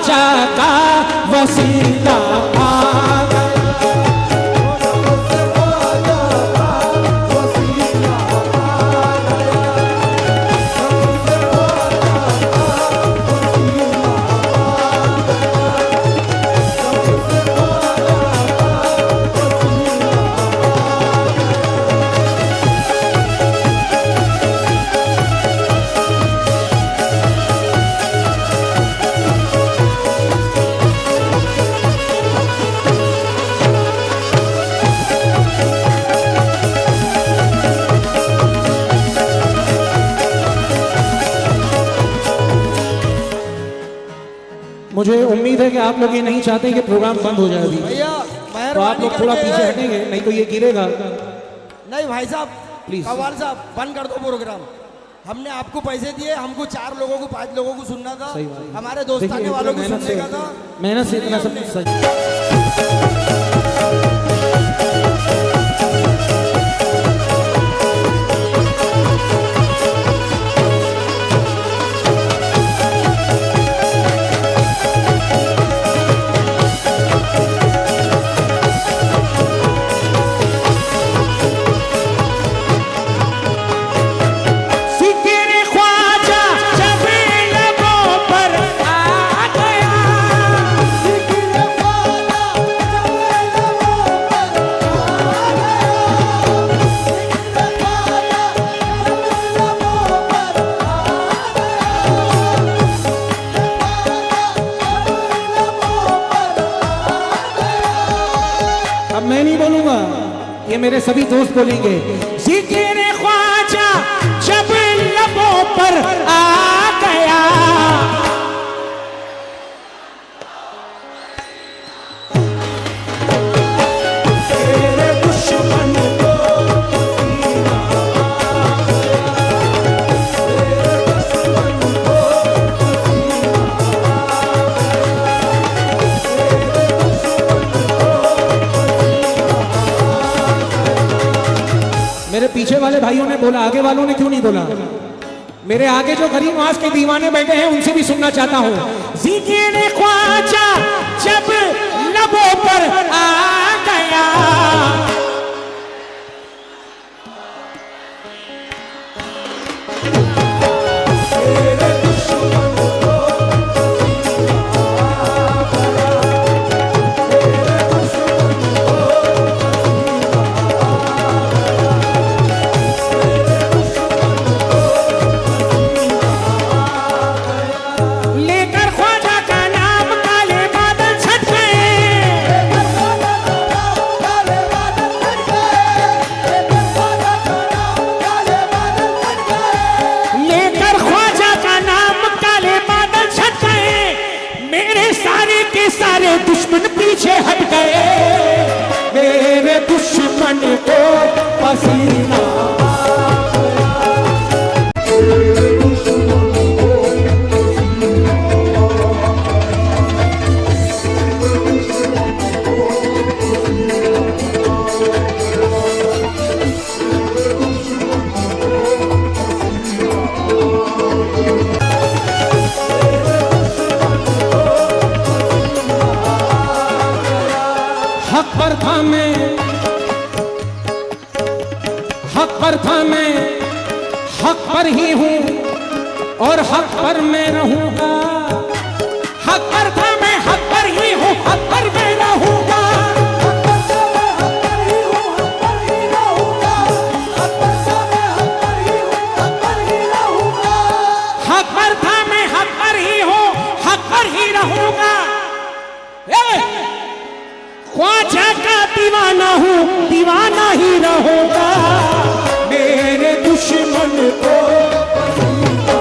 ख्वाजा का वसीला आ गया। मुझे उम्मीद है कि आप लोग ये नहीं चाहते कि प्रोग्राम बंद हो जाए अभी। भैया तो आप लोग थोड़ा पीछे हटेंगे, नहीं तो ये गिरेगा। नहीं भाई साहब, प्लीज कव्वाल साहब बंद कर दो प्रोग्राम। हमने आपको पैसे दिए, हमको 4 लोगों को 5 लोगों को सुनना था, हमारे दोस्ताने वालों को सुनने का था। मेहनत से इतना सब सही। मैं नहीं बोलूंगा, ये मेरे सभी दोस्त बोलेंगे। जिक्र ख्वाजा जब लबों पर आ गया, तेरे दुश्मन को मेरे पीछे वाले भाइयों ने बोला, आगे वालों ने क्यों नहीं बोला? मेरे आगे जो गरीब नवाज के दीवाने बैठे हैं उनसे भी सुनना चाहता हूँ। जिक्र ख्वाजा जब लबों पर आ गया, सारे दुश्मन पीछे हट गए, मेरे दुश्मन को पसीना हक पर था मैं, हक पर ही हूँ और हक पर मैं रहूंगा। हक पर था मैं, हक पर ही हूँ, हक पर मैं रहूंगा। हक पर था मैं, हक पर ही हूँ, हक पर ही रहूंगा। ख्वाजा का दीवाना हूँ, दीवाना ही रहूंगा। मेरे दुश्मन को पसीना,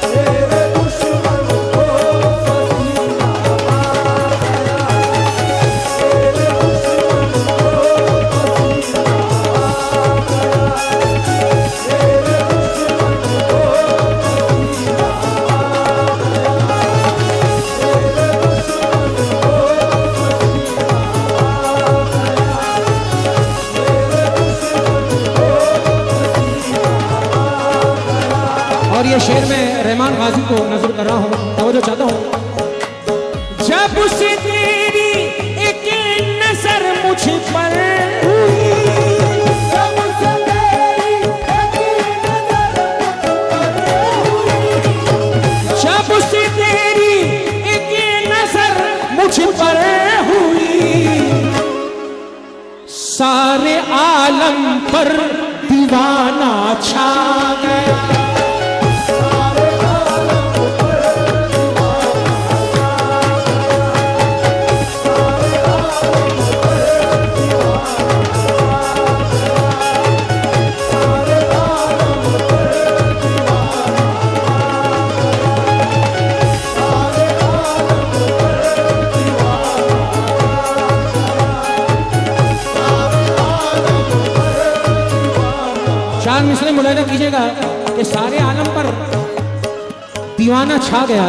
मेरे दुश्मन को पसीना। ये शेर में रहमान गाजी को नजर कर रहा हूँ, तवज्जो चाहता हूँ। जब से तेरी एक नजर मुझ पर हुई, जब से तेरी एक नजर मुझ पर हुई, सारे आलम पर दीवाना छा गया। चार मिसरे मुलायजा कीजिएगा कि सारे आलम पर दीवाना छा गया।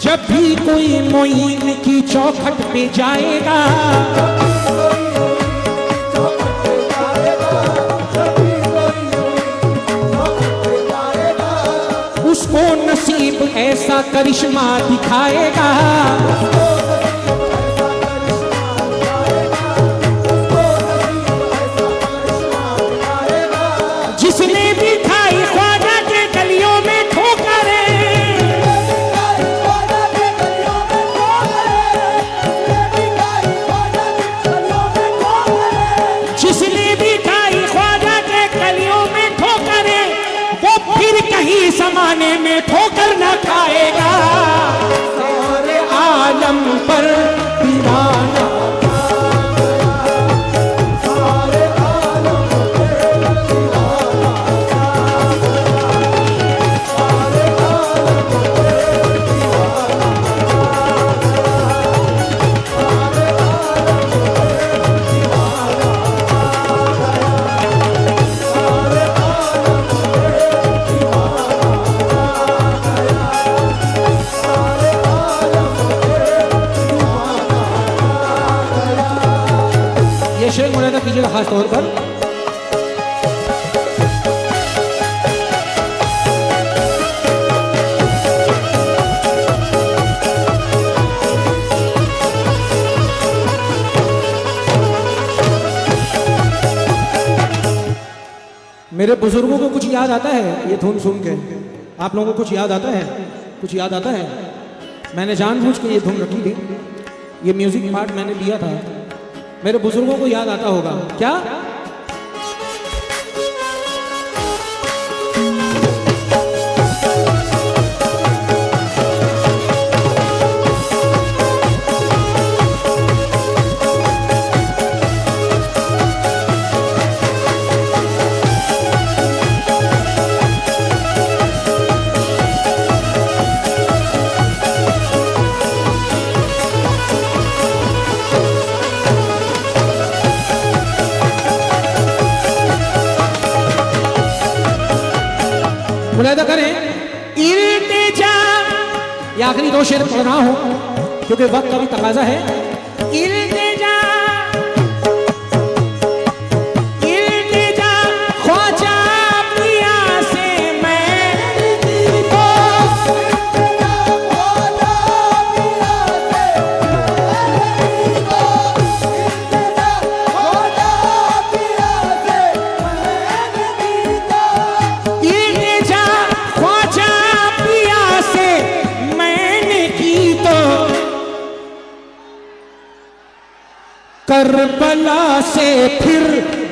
जब भी कोई मोइन की चौखट पे जाएगा, उसको नसीब ऐसा करिश्मा दिखाएगा, जिसने भी खाई ख्वाजा के गलियों में ठोकरें, जिसने भी खाई ख्वाजा के गलियों में ठोकरें, वो फिर कहीं जमाने में ठोकर न खाएगा। सारे आलम पर दीवाना, शेर मुलायजा कीजिएगा खास तौर पर। मेरे बुजुर्गों को कुछ याद आता है ये धुन सुन के? आप लोगों को कुछ याद आता है? कुछ याद आता है? मैंने जानबूझ के ये धुन रखी थी, ये म्यूजिक पार्ट मैंने लिया था। मेरे बुजुर्गों को याद आता होगा क्या? मुलायजा करें। इल्तिजा, ये आखिरी दो शेर पढ़ रहा हूं क्योंकि वक्त का भी तकाजा है। इल्तिजा, इल्तिजा ख्वाजा पिया से मैं को, करबला से फिर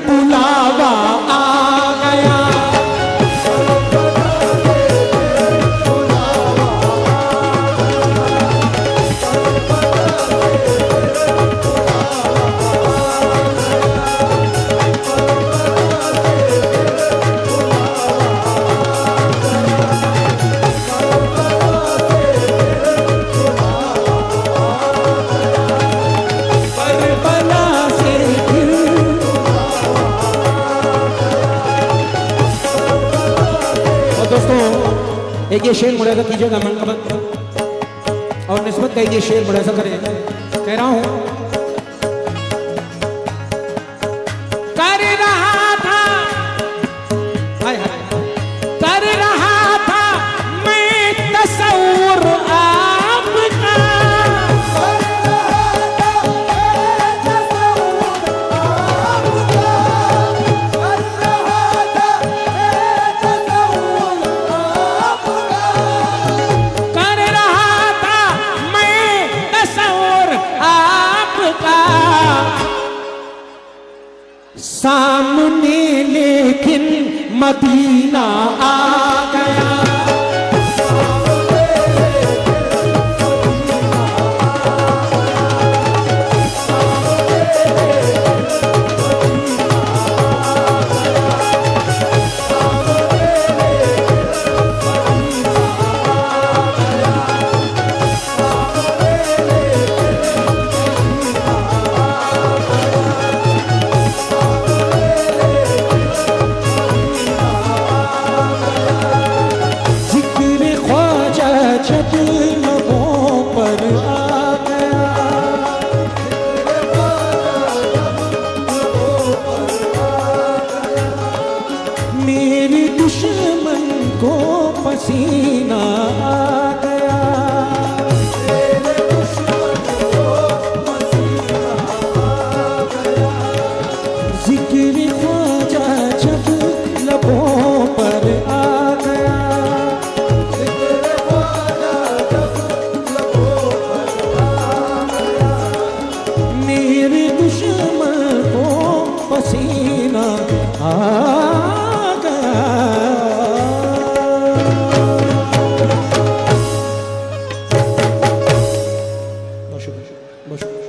बुलावा आ गया। एक ये शेर मुलायजा कीजिएगा मनकबत और निस्बत का ये शेर मुलायजा करें। कह रहा हूं, कर रहा था हाय हाय सामने लेकिन मदीना आ गया। मेरे दुश्मन को पसीना आ गया। मेरे दुश्मन को पसीना आ गया। जिक्र ख्वाजा जब लबों पर आ गया। जिक्र ख्वाजा जब लबों पर आ गया। मेरे दुश्मन को पसीना आ Boş.